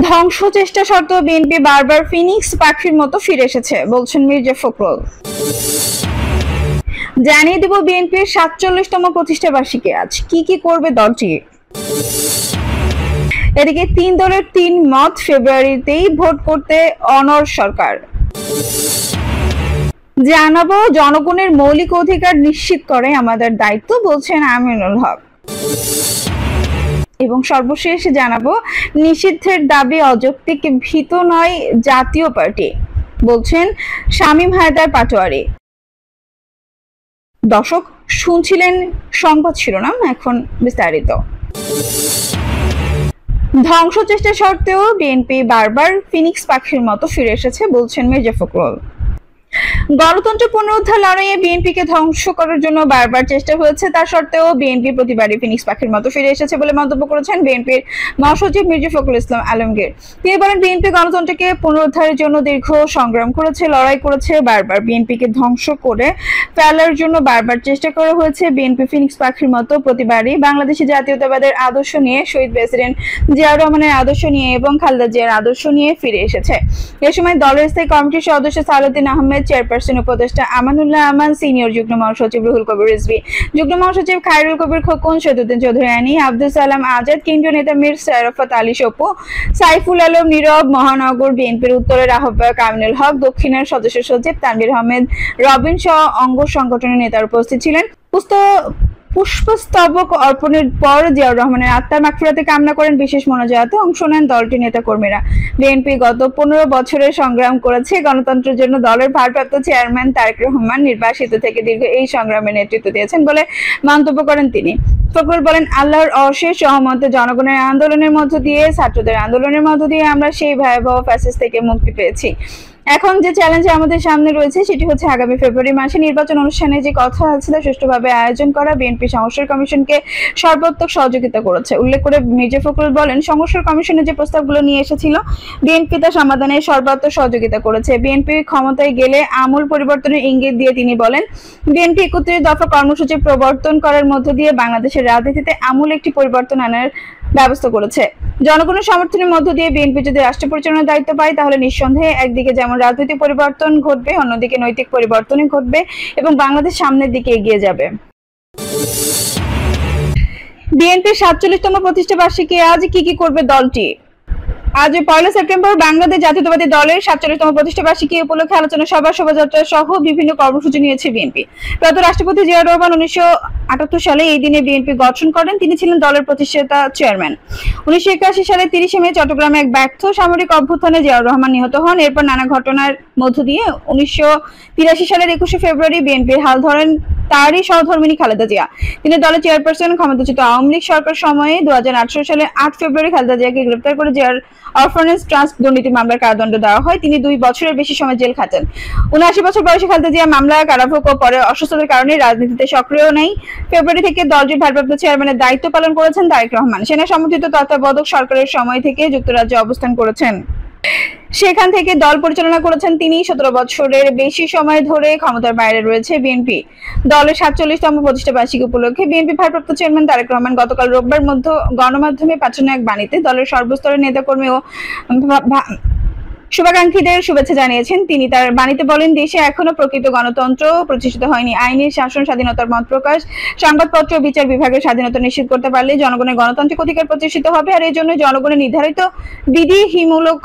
ধ্বংস চেষ্টা সত্ত্বেও বিএনপি বারবার ফিনিক্স পাখির মতো ফিরে এসেছে বলছেন মির্জা ফখরুল। জানিয়ে দেব বিএনপির ৪৭তম প্রতিষ্ঠা বার্ষিকী আজ কি কি করবে দলটি। এদিকে ৩ দলের ৩ মত, ফেব্রুয়ারিতেই ভোট করতে অনড় সরকার। জানাবো জনগণের মৌলিক অধিকার নিশ্চিত করে আমাদের দায়িত্ব বলছেন আমিনুল হক। এবং সর্বশেষ জানাবো নিষিদ্ধের দাবি অযৌক্তিক, ভীত নয় জাতীয় পার্টি বলছেন শামীম হায়দার পাটোয়ারি। দর্শক শুনছিলেন সংবাদ শিরোনাম, এখন বিস্তারিত। ধ্বংস চেষ্টা সত্ত্বেও বিএনপি বারবার ফিনিক্স পাখির মতো ফিরে এসেছে বলছেন মির্জা ফখরুল। গণতন্ত্র পুনরুদ্ধার লড়াইয়ে বিএনপিকে ধ্বংস করার জন্য বারবার চেষ্টা হয়েছে, তা সত্ত্বেও বিএনপি প্রতিবারই ফিনিক্স পাখির মতো ফিরে এসেছে বলে মন্তব্য করেছেন বিএনপির মহাসচিব মির্জা ফখরুল ইসলাম আলমগীর। তিনি বলেন, বিএনপি গণতন্ত্রকে পুনরুদ্ধারের জন্য দীর্ঘ সংগ্রাম করেছে, লড়াই করেছে, বারবার বিএনপিকে ধ্বংস করে ফেলার জন্য বারবার চেষ্টা করা হয়েছে। বিএনপি ফিনিক্স পাখির মতো প্রতিবারই বাংলাদেশি জাতীয়তাবাদের আদর্শ নিয়ে, শহীদ প্রেসিডেন্ট জিয়াউর রহমানের আদর্শ নিয়ে এবং খালেদা জিয়ার আদর্শ নিয়ে ফিরে এসেছে। এ সময় দলের স্থায়ী কমিটির সদস্য সালাউদ্দিন আহমেদ, চেয়ারপারসন উপদেষ্টা আমানুল্লাহ আমান, সিনিয়র যুগ্ম মহাসচিব রুহুল কবির রিজভী, যুগ্ম মহাসচিব খায়রুল কবির খোকন, শহীদুদ্দিন চৌধুরী আনী, আব্দুল সালাম আজাদ, কেন্দ্রীয় নেতা মীর সারাফত আলী সপু, সাইফুল আলম নীরব, মহানগর বিএনপির উত্তরের আহ্বায়ক আমিনুল হক, দক্ষিণের সদস্য সচিব তানভীর আহমেদ রবিন সহ অঙ্গ সংগঠনের নেতারা উপস্থিত ছিলেন। পুষ্পস্তবক অর্পণের পর জিয়াউর রহমানের আত্মার মাগফিরাতে কামনা করেন। বিশেষ মোনাজাতে অংশ নেন দলটির নেতাকর্মীরা। বিএনপি গত ১৫ বছরের সংগ্রাম করেছে। গণতন্ত্রের জন্য দলের ভারপ্রাপ্ত চেয়ারম্যান তারেক রহমান নির্বাসিত থেকে দীর্ঘ এই সংগ্রামে নেতৃত্ব দিয়েছেন বলে মন্তব্য করেন তিনি। ফখরুল বলেন, আল্লাহর অশেষ রহমতে জনগণের আন্দোলনের মধ্য দিয়ে, ছাত্রদের আন্দোলনের মধ্য দিয়ে আমরা সেই ভয়াবহ ফ্যাসিস্ট থেকে মুক্তি পেয়েছি। এখন যে চ্যালেঞ্জ আমাদের সামনে রয়েছে সেটি হচ্ছে আগামী ফেব্রুয়ারি মাসে নির্বাচন অনুষ্ঠানে যে কথা ছিল সুষ্ঠুভাবে আয়োজন করা। বিএনপি সংস্কার কমিশনকে সর্বাত্মক সহযোগিতা করেছে উল্লেখ করে মির্জা ফখরুল বলেন, সংস্কার কমিশনের যে প্রস্তাবগুলো নিয়ে এসেছিল বিএনপি তা সমাধানে সর্বাত্মক সহযোগিতা করেছে। বিএনপি ক্ষমতায় গেলে আমূল পরিবর্তনের ইঙ্গিত দিয়ে তিনি বলেন, বিএনপি ৩১ দফা কর্মসূচি প্রবর্তন করার মধ্য দিয়ে বাংলাদেশের রাজনীতিতে আমূল একটি পরিবর্তন আনার ব্যবস্থা করেছে। জনগণের সমর্থনের মধ্য দিয়ে বিএনপি যদি রাষ্ট্র পরিচালনার দায়িত্ব পায় তাহলে নিঃসন্দেহে একদিকে যেমন রাজনৈতিক পরিবর্তন ঘটবে, অন্যদিকে নৈতিক পরিবর্তনই ঘটবে এবং বাংলাদেশ সামনের দিকে এগিয়ে যাবে। বিএনপির ৪৭তম প্রতিষ্ঠা বার্ষিকী আজ কি কি করবে দলটি। আজ ১ সেপ্টেম্বর বাংলাদেশ জাতীয়তাবাদী দলের ৪৭তম প্রতিষ্ঠা বার্ষিকী উপলক্ষে আলোচনা সভা, শোভাযাত্রা সহ বিভিন্ন কর্মসূচি নিয়েছে বিএনপি। প্রয়াত রাষ্ট্রপতি জিয়াউর রহমান ১৯৭৮ সালে এই দিনে বিএনপি গঠন করেন। তিনি ছিলেন দলের প্রতিষ্ঠাতা চেয়ারম্যান। ১৯৮১ সালে ৩০ মে চট্টগ্রামে এক ব্যর্থ সামরিক অভ্যুত্থানে জিয়াউর রহমান নিহত হন। এরপর নানা ঘটনার মধ্য দিয়ে ১৯৮৩ সালের ২১শে ফেব্রুয়ারি বিএনপির হাল ধরেন তারই সহধর্মিণী খালেদা জিয়া। তিনি দলের চেয়ারপারসন। ক্ষমতাচ্যুত আওয়ামী লীগ সরকার সময়ে ২০১৮ সালের ৮ ফেব্রুয়ারি খালেদা জিয়াকে গ্রেফতার করে জিয়ার অরফানেজ ট্রাস্ট দুর্নীতি মামলার কারাদণ্ড দেওয়া হয়। তিনি ২ বছরের বেশি সময় জেল খাটেন। ৭৯ বছর বয়সী খালেদা জিয়া মামলা, কারাভোগ ও পরে অসুস্থতার কারণে রাজনীতিতে সক্রিয় নেই। ফেব্রুয়ারি থেকে দলটির ভারপ্রাপ্ত চেয়ারম্যানের দায়িত্ব পালন করেছেন তারেক রহমান। সেনা সমর্থিত তত্ত্বাবধায়ক সরকারের সময় থেকে যুক্তরাজ্যে অবস্থান করেছেন। সেখান থেকে দল পরিচালনা করেছেন তিনি। ১৭ বছরের বেশি সময় ধরে ক্ষমতার বাইরে রয়েছে বিএনপি। দলের ৪৭তম প্রতিষ্ঠা বার্ষিকী উপলক্ষে বিএনপি ভারপ্রাপ্ত চেয়ারম্যান তারেক রহমান গতকাল রোববার গণমাধ্যমে পাঠানো এক বাণীতে দলের সর্বস্তরের নেতাকর্মী ও শুভাকাঙ্ক্ষীদের শুভেচ্ছা জানিয়েছেন। তিনি তার বাণীতে বলেন, দেশে এখনো প্রকৃত গণতন্ত্র প্রতিষ্ঠিত হয়নি। আইনের শাসন, স্বাধীনতার মত প্রকাশ, সংবাদপত্র ও বিচার বিভাগের স্বাধীনতা নিশ্চিত করতে পারলে জনগণের গণতান্ত্রিক অধিকার প্রতিষ্ঠিত হবে। আর এই জন্য জনগণের নির্ধারিত বিধিমূলক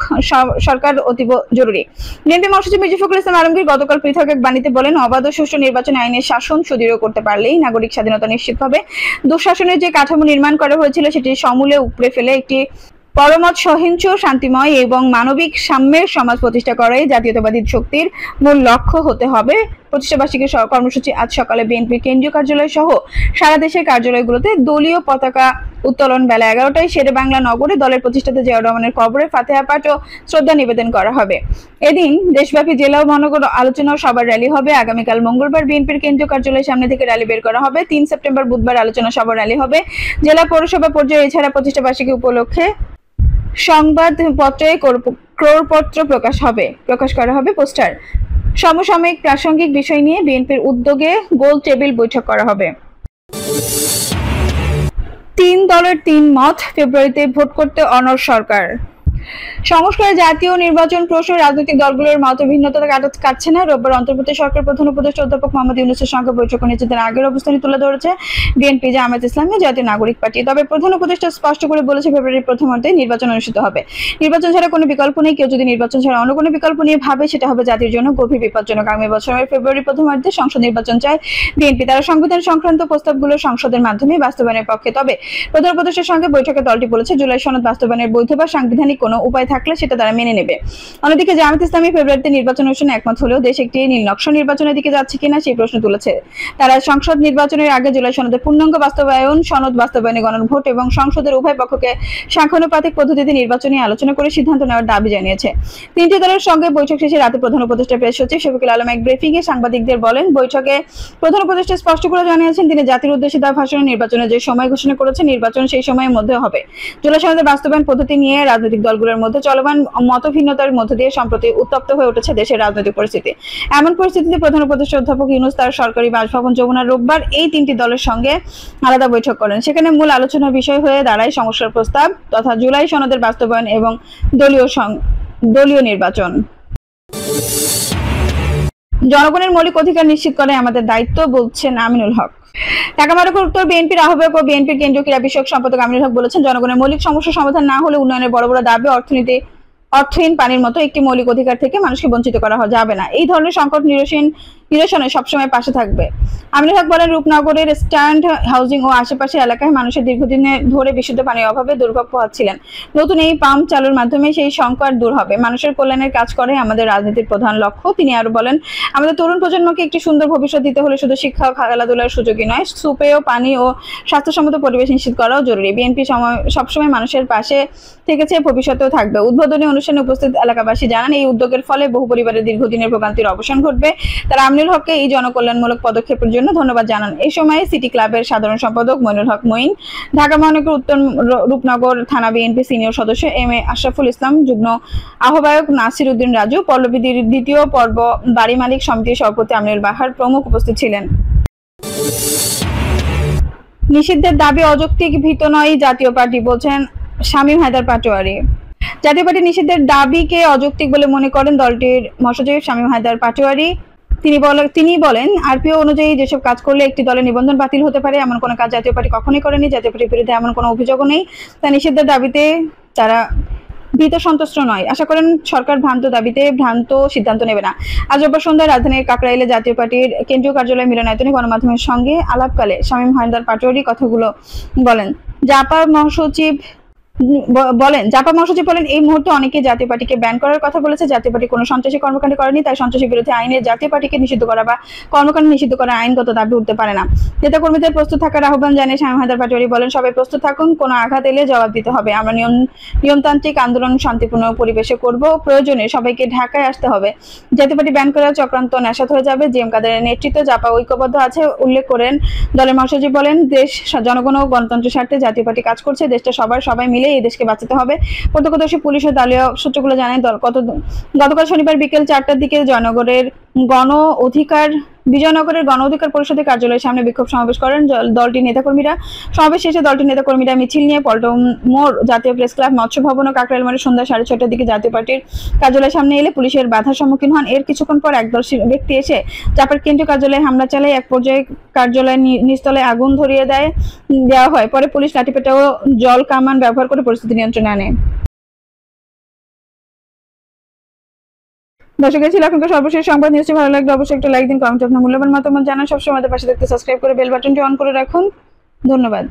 সরকার অতীব জরুরি। বিএনপি মহাসচিব মির্জা ফখরুল ইসলাম আলমগীর গতকাল পৃথক এক বাণীতে বলেন, অবাধ ও সুষ্ঠু নির্বাচন, আইনের শাসন সুদৃঢ় করতে পারলেই নাগরিক স্বাধীনতা নিশ্চিত হবে। দুঃশাসনের যে কাঠামো নির্মাণ করা হয়েছিল সেটি সমূলে উপড়ে ফেলে একটি পরমত সহিংস, শান্তিময় এবং মানবিক সাম্যের সমাজ প্রতিষ্ঠা করাই জাতীয়তাবাদী শক্তির মূল লক্ষ্য হতে হবে। প্রতিষ্ঠাবার্ষিকী কর্মসূচি আজ সকালে বিএনপির কেন্দ্রীয় কার্যালয় সহ সারা দেশের কার্যালয়গুলোতে দলীয় পতাকা উত্তোলন বেলা ১১টায় শেরে বাংলা নগরে দলের প্রতিষ্ঠাতা জিয়াউর রহমানের কবরে ফাতেহা পাঠ ও শ্রদ্ধা নিবেদন করা হবে। এদিন দেশব্যাপী জেলা ও মহানগর আলোচনা সভার র্যালি হবে। আগামীকাল মঙ্গলবার বিএনপির কেন্দ্রীয় কার্যালয়ের সামনে থেকে র্যালি বের করা হবে। ৩ সেপ্টেম্বর বুধবার আলোচনা সভা র্যালি হবে। জেলা পৌরসভা পর্যায়ে এছাড়া প্রতিষ্ঠাবার্ষিকী উপলক্ষে সংবাদপত্রে ক্রয়পত্র প্রকাশ করা হবে পোস্টার। সমসাময়িক প্রাসঙ্গিক বিষয় নিয়ে বিএনপির উদ্যোগে গোল টেবিল বৈঠক করা হবে। তিন দলের তিন মত, ফেব্রুয়ারিতে ভোট করতে অনড় সরকার। সংস্কারে জাতীয় নির্বাচন প্রশ্নে রাজনৈতিক দলগুলোর মতভিন্নতা কাটছে না। রোববার অন্তর্বর্তী সরকার প্রধান উপদেষ্টা অধ্যাপক মোহাম্মদ ইউনূসের সঙ্গে বৈঠকে নিজেদের আগের অবস্থানে তুলে ধরেছে বিএনপি, জামায়াত ইসলামী, জাতীয় নাগরিক পার্টি। তবে প্রধান উপদেষ্টা স্পষ্ট করে বলেছে ফেব্রুয়ারির প্রথমার্ধে নির্বাচন অনুষ্ঠিত হবে। নির্বাচন ছাড়া কোনো বিকল্প নেই। কেউ যদি নির্বাচন ছাড়া অন্য কোনো বিকল্প নিয়ে ভাবে, সেটা হবে জাতির জন্য গভীর বিপজ্জনক। আগামী বছরের ফেব্রুয়ারি প্রথমার্ধে সংসদ নির্বাচন চায় বিএনপি। তারা সংবিধান সংক্রান্ত প্রস্তাবগুলো সংসদের মাধ্যমে বাস্তবায়নের পক্ষে। তবে প্রধান উপদেষ্টার সঙ্গে বৈঠকে দলটি বলেছে, জুলাই সনদ বাস্তবায়নের বৈধ বা সাংবিধানিক কোনো উপায় থাকলে সেটা তারা মেনে নেবে। অন্যদিকে জামায়াত ইসলামী ফেব্রুয়ারিতে নির্বাচন অনুষ্ঠানে একমত হলেও দেশ একটি নীলনকশা নির্বাচনের দিকে যাচ্ছে কিনা সেই প্রশ্ন তুলেছে। তারা সংসদ নির্বাচনের আগে জুলাই সনদের পূর্ণাঙ্গ বাস্তবায়ন, সনদ বাস্তবায়নে গণভোট এবং সংসদের উভয় পক্ষকে সাংখ্যানুপাতিক পদ্ধতিতে নির্বাচনী আলোচনা করে সিদ্ধান্ত নেওয়ার দাবি জানিয়েছে। তিনটি দলের সঙ্গে বৈঠক শেষে রাতে প্রধান উপদেষ্টা প্রেস সচিব শফিকুল আলম এক ব্রিফিংয়ে সাংবাদিকদের বলেন, বৈঠকে প্রধান উপদেষ্টা স্পষ্ট করে জানিয়েছেন তিনি জাতির উদ্দেশ্যে দেওয়া ভাষণে নির্বাচনের যে সময় ঘোষণা করেছেন, নির্বাচন সেই সময়ের মধ্যে হবে। জুলাই সনদের বাস্তবায়ন পদ্ধতি নিয়ে রাজনৈতিক দলগুলোর মধ্যে চলমান মতভিন্নতার মধ্য দিয়ে সম্প্রতি উত্তপ্ত হয়ে উঠেছে দেশের রাজনৈতিক পরিস্থিতি। এমন পরিস্থিতিতে প্রধান উপদেষ্টা অধ্যাপক ইউনূস তার সরকারি বাসভবন যমুনার রোববার এই তিনটি দলের সঙ্গে আলাদা বৈঠক করেন। সেখানে মূল আলোচনার বিষয় হয়ে দাঁড়ায় সংস্কার প্রস্তাব তথা জুলাই সনদের বাস্তবায়ন এবং দলীয় নির্বাচন। জনগণের মৌলিক অধিকার নিশ্চিত করে আমাদের দায়িত্ব, বলছেন আমিনুল হক। ঢাকা মহানগর উত্তর বিএনপির আহ্বায়ক ও বিএনপির কেন্দ্রীয় ক্রীড়া বিষয়ক সম্পাদক আমিনুল হক বলেছেন, জনগণের মৌলিক সমস্যার সমাধান না হলে উন্নয়নের বড় বড় দাবি অর্থহীন পানির মতো একটি মৌলিক অধিকার থেকে মানুষকে বঞ্চিত করা যাবে না। এই ধরনের সংকট নিরসনে সবসময় পাশে থাকবে। আমিনুল হক বলেন, রূপনগরের স্ট্যান্ড হাউজিং ও আশেপাশের এলাকায় মানুষের দীর্ঘদিন ধরে বিশুদ্ধ পানির অভাবে দুর্ভোগ পোহাচ্ছিলেন। নতুন এই পাম্প চালুর মাধ্যমে সেই সংকট দূর হবে। মানুষের কল্যাণের কাজ করে আমাদের রাজনীতির প্রধান লক্ষ্য। তিনি আরো বলেন, আমাদের তরুণ প্রজন্মকে একটি সুন্দর ভবিষ্যৎ দিতে হলে শুধু শিক্ষা ও খেলাধুলার সুযোগই নয়, সুপেয় পানি ও স্বাস্থ্যসম্মত পরিবেশ নিশ্চিত করাও জরুরি। বিএনপি সবসময় মানুষের পাশে থেকেছে, ভবিষ্যতেও থাকবে। উদ্বোধনী অনুষ্ঠানে উপস্থিত এলাকাবাসী জানান, এই উদ্যোগের ফলে বহু পরিবারের দীর্ঘদিনের ভোগান্তির অবসান ঘটবে। তারা আমিনুল হককে এই জনকল্যাণমূলক পদক্ষেপের জন্য ধন্যবাদ জানান। এই সময় সিটি ক্লাবের সাধারণ সম্পাদক মইনুল হক মঈন, ঢাকা মহানগর উত্তর রূপনগর থানা বিএনপি সিনিয়র সদস্য এম এ আশরাফুল ইসলাম, যুগ্ম আহ্বায়ক নাসির উদ্দিন রাজু, পল্লবীর দ্বিতীয় পর্ব বাড়ি মালিক সমিতির সভাপতি আমিনুল বাহার প্রমুখ উপস্থিত ছিলেন। নিষিদ্ধের দাবি অযৌক্তিক, ভীত নয় জাতীয় পার্টি, বলছেন শামীম হায়দার পাটোয়ারী। জাতীয় পার্টি নিষিদ্ধের দাবিকে অযৌক্তিক বলে মনে করেন দলটির মহাসচিব শামীম হায়দার পাটোয়ারী। তিনি বলেন, আরপিও অনুযায়ী যেসব কাজ করলে একটি দলের নিবন্ধন বাতিল হতে পারে, এমন কোনো কাজ জাতীয় পার্টি কখনোই করেনি। জাতীয় পার্টির বিরুদ্ধে এমন কোনো অভিযোগও নেই। তা নিষিদ্ধের দাবিতে তারা ভীত সন্তুষ্ট নয়। আশা করেন সরকার ভ্রান্ত দাবিতে ভ্রান্ত সিদ্ধান্ত নেবে না। আজ রোববার সন্ধ্যায় রাজধানীর কাকরাইলে জাতীয় পার্টির কেন্দ্রীয় কার্যালয় মিলনায়তনে গণমাধ্যমের সঙ্গে আলাপকালে শামীম হায়দার পাটোয়ারী কথাগুলো বলেন। জাপা মহাসচিব বলেন, এই মুহূর্তে অনেকে জাতীয় পার্টিকে ব্যান করার কথা বলেছে। জাতীয় পার্টি কোনো সন্ত্রাসী কর্মকাণ্ড করেনি, তাই সন্ত্রাসী বিরোধী আইনে জাতীয় পার্টিকে নিষিদ্ধ করা বা কর্মকাণ্ড নিষিদ্ধ করা আইনগত দাবি উঠতে পারে না। নেতা কর্মীদের প্রস্তুত থাকার আহ্বান জানিয়ে শামীম হায়দার পাটোয়ারী বলেন, সবাই প্রস্তুত থাকুন, কোনো আঘাত এলে জবাব দিতে হবে। আমরা নিয়মতান্ত্রিক আন্দোলন শান্তিপূর্ণ পরিবেশে করব, প্রয়োজনে সবাইকে ঢাকায় আসতে হবে। জাতীয় পার্টি ব্যান করার চক্রান্ত নেশাত হয়ে যাবে। জিএম কাদেরের নেতৃত্বে জাপা ঐক্যবদ্ধ আছে উল্লেখ করেন দলের মহাসচিব বলেন, দেশ, জনগণ ও গণতন্ত্রের স্বার্থে জাতীয় পার্টি কাজ করছে। দেশটা সবাই মিলে এই দেশকে বাঁচাতে হবে। প্রত্যক্ষদর্শী পুলিশ ও দলীয় সূত্রগুলো জানায়, গতকাল শনিবার বিকেল 4টার দিকে বিজয়নগরের গণ অধিকার পরিষদের কার্যালয়ের সামনে বিক্ষোভ সমাবেশ করেন দলটির নেতাকর্মীরা। সমাবেশ শেষে দলটির নেতাকর্মীরা মিছিল নিয়ে পল্টন মোড়, জাতীয় প্রেস ক্লাব, মৎস্য ভবন ও কাকরাইল মোড়ে সন্ধ্যা 6:30টার দিকে জাতীয় পার্টির কার্যালয়ের সামনে এলে পুলিশের বাধার সম্মুখীন হন। এর কিছুক্ষণ পর একদল ব্যক্তি এসে জাপার কেন্দ্রীয় কার্যালয়ে হামলা চালায়। এক পর্যায়ে কার্যালয়ের নিচতলায় আগুন ধরিয়ে দেওয়া হয়। পরে পুলিশ লাঠিপেটা ও জল কামান ব্যবহার করে পরিস্থিতি নিয়ন্ত্রণে আনে। দর্শক, ছিল এখনকার সর্বশেষ সংবাদ। নিউজটি ভালো লাগলে অবশ্যই একটা লাইক দিন, কমেন্টে আপনার মূল্যবান মতামত জানান। সবসময় আমাদের পাশে থাকতে সাবস্ক্রাইব করে বেল বাটনটি অন করে রাখুন। ধন্যবাদ।